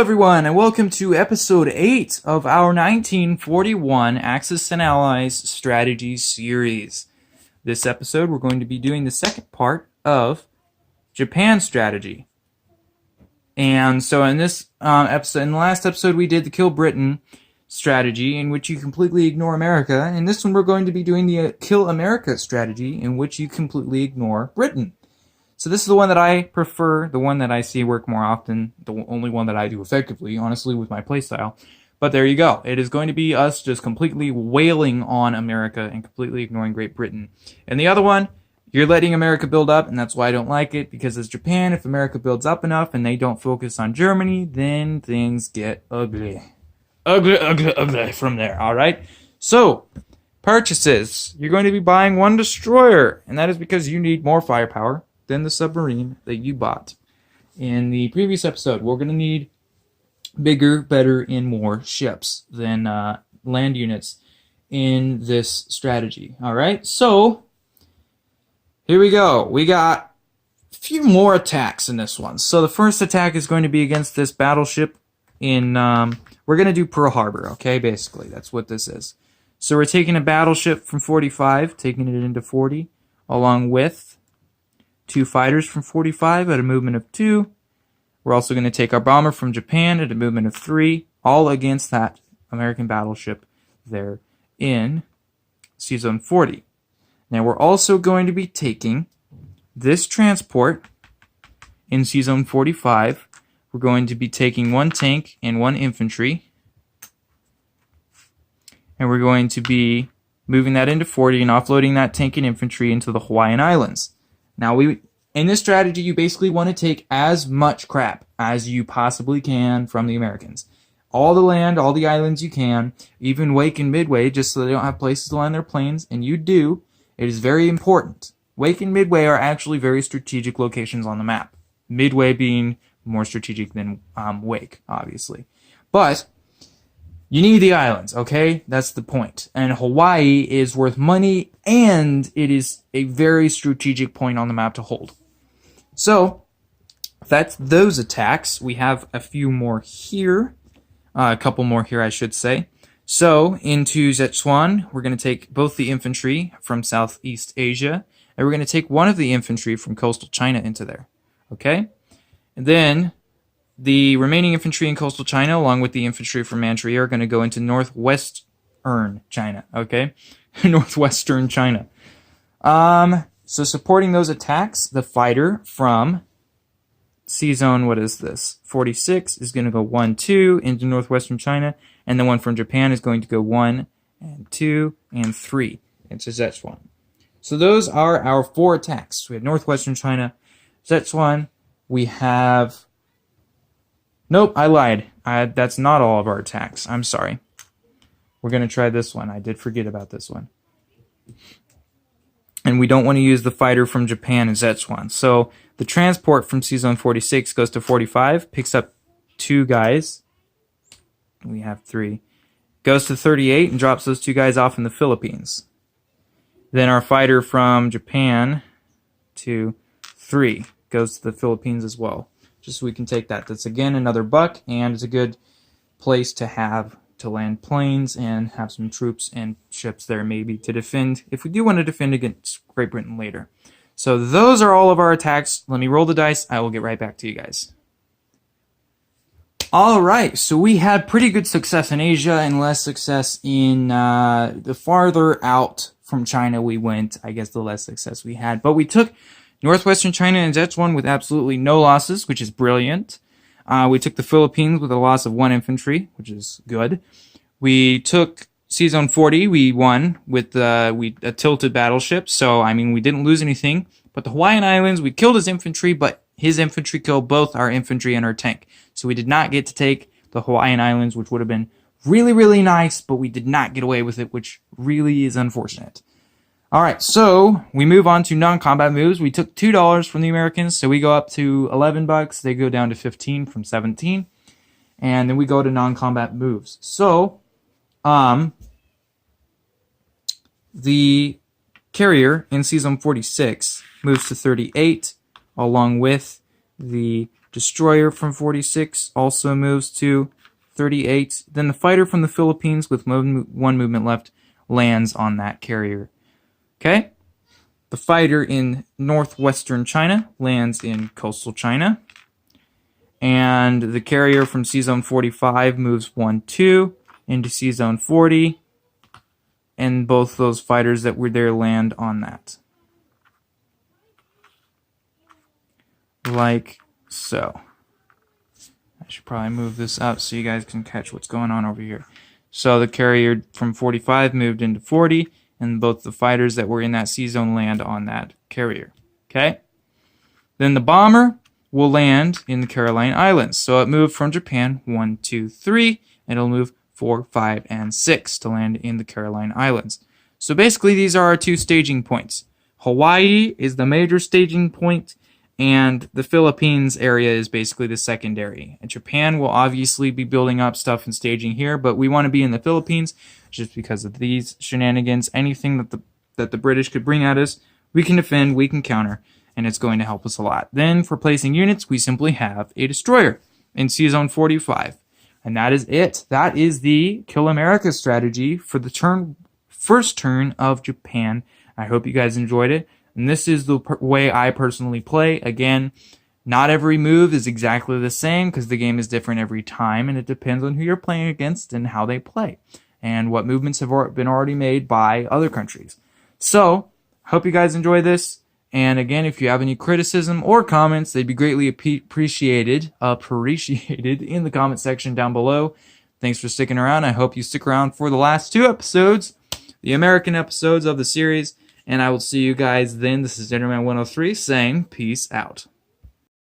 everyone, and welcome to episode 8 of our 1941 Axis and Allies Strategy Series. This episode, we're going to be doing the second part of Japan strategy. And so in this episode, in the last episode, we did the Kill Britain strategy, in which you completely ignore America. In this one, we're going to be doing the Kill America strategy, in which you completely ignore Britain. So this is the one that I prefer, the one that I see work more often, the only one that I do effectively, honestly, with my playstyle. But there you go. It is going to be us just completely wailing on America and completely ignoring Great Britain. And the other one, you're letting America build up, and that's why I don't like it, because as Japan, if America builds up enough and they don't focus on Germany, then things get ugly. Ugly from there, alright? So, purchases. You're going to be buying one destroyer, and that is because you need more firepower than the submarine that you bought. In the previous episode, we're going to need bigger, better, and more ships than land units in this strategy. Alright, so here we go. We got a few more attacks in this one. So the first attack is going to be against this battleship in, we're going to do Pearl Harbor, okay, basically. That's what this is. So we're taking a battleship from 45, taking it into 40, along with 2 fighters from 45 at a movement of 2. We're also going to take our bomber from Japan at a movement of 3, all against that American battleship there in Sea Zone 40. Now we're also going to be taking this transport in Sea Zone 45. We're going to be taking 1 tank and 1 infantry. And we're going to be moving that into 40 and offloading that tank and infantry into the Hawaiian Islands. Now, in this strategy, you basically want to take as much crap as you possibly can from the Americans. All the land, all the islands you can, even Wake and Midway, just so they don't have places to land their planes, and you do. It is very important. Wake and Midway are actually very strategic locations on the map. Midway being more strategic than Wake, obviously. But you need the islands, okay? That's the point. And Hawaii is worth money, and it is a very strategic point on the map to hold. So, that's those attacks. We have a few more here. A couple more here, I should say. So, into Szechuan, we're going to take both the infantry from Southeast Asia, and we're going to take one of the infantry from coastal China into there. Okay? And then the remaining infantry in coastal China, along with the infantry from Manchuria, are going to go into northwestern China, okay? Northwestern China. So supporting those attacks, the fighter from Sea Zone, what is this? 46 is going to go 1, 2 into northwestern China, and the one from Japan is going to go 1 and 2 and 3 into Szechuan. So those are our 4 attacks. We have northwestern China, Szechuan, we have... Nope, I lied. That's not all of our attacks. I'm sorry. We're going to try this one. I did forget about this one. And we don't want to use the fighter from Japan in Szechuan. So the transport from Sea Zone 46 goes to 45, picks up 2 guys. We have 3. Goes to 38 and drops those 2 guys off in the Philippines. Then our fighter from Japan to 3 goes to the Philippines as well. Just so we can take that. That's, again, another buck, and it's a good place to have to land planes and have some troops and ships there maybe to defend, if we do want to defend against Great Britain later. So those are all of our attacks. Let me roll the dice. I will get right back to you guys. Alright, so we had pretty good success in Asia and less success in the farther out from China we went, I guess the less success we had. But we took northwestern China and Szechuan with absolutely no losses, which is brilliant. We took the Philippines with a loss of 1 infantry, which is good. We took Sea Zone 40. We won with a tilted battleship, so, I mean, we didn't lose anything. But the Hawaiian Islands, we killed his infantry, but his infantry killed both our infantry and our tank. So we did not get to take the Hawaiian Islands, which would have been really, really nice, but we did not get away with it, which really is unfortunate. Alright, so we move on to non-combat moves. We took $2 from the Americans, so we go up to 11 bucks. They go down to 15 from 17. And then we go to non-combat moves. So, the carrier in Sea Zone 46 moves to 38, along with the Destroyer from 46 also moves to 38. Then the fighter from the Philippines with one movement left lands on that carrier. Okay? The fighter in northwestern China lands in coastal China. And the carrier from C-Zone 45 moves 1-2 into C-Zone 40. And both those fighters that were there land on that. Like so. I should probably move this up so you guys can catch what's going on over here. So the carrier from 45 moved into 40, and both the fighters that were in that C-Zone land on that carrier. Okay? Then the bomber will land in the Caroline Islands. So it moved from Japan 1, 2, 3, and it'll move 4, 5, and 6 to land in the Caroline Islands. So basically these are our two staging points. Hawaii is the major staging point, and the Philippines area is basically the secondary. And Japan will obviously be building up stuff and staging here, but we want to be in the Philippines just because of these shenanigans. Anything that the British could bring at us, we can defend, we can counter, and it's going to help us a lot. Then for placing units, we simply have a destroyer in C-Zone 45. And that is it. That is the Kill America strategy for the first turn of Japan. I hope you guys enjoyed it. And this is the way I personally play. Again, not every move is exactly the same because the game is different every time, and it depends on who you're playing against and how they play and what movements have been already made by other countries. So, hope you guys enjoy this. And again, if you have any criticism or comments, they'd be greatly appreciated in the comment section down below. Thanks for sticking around. I hope you stick around for the last two episodes, the American episodes of the series. And I will see you guys then. This is Gentleman 103 saying peace out.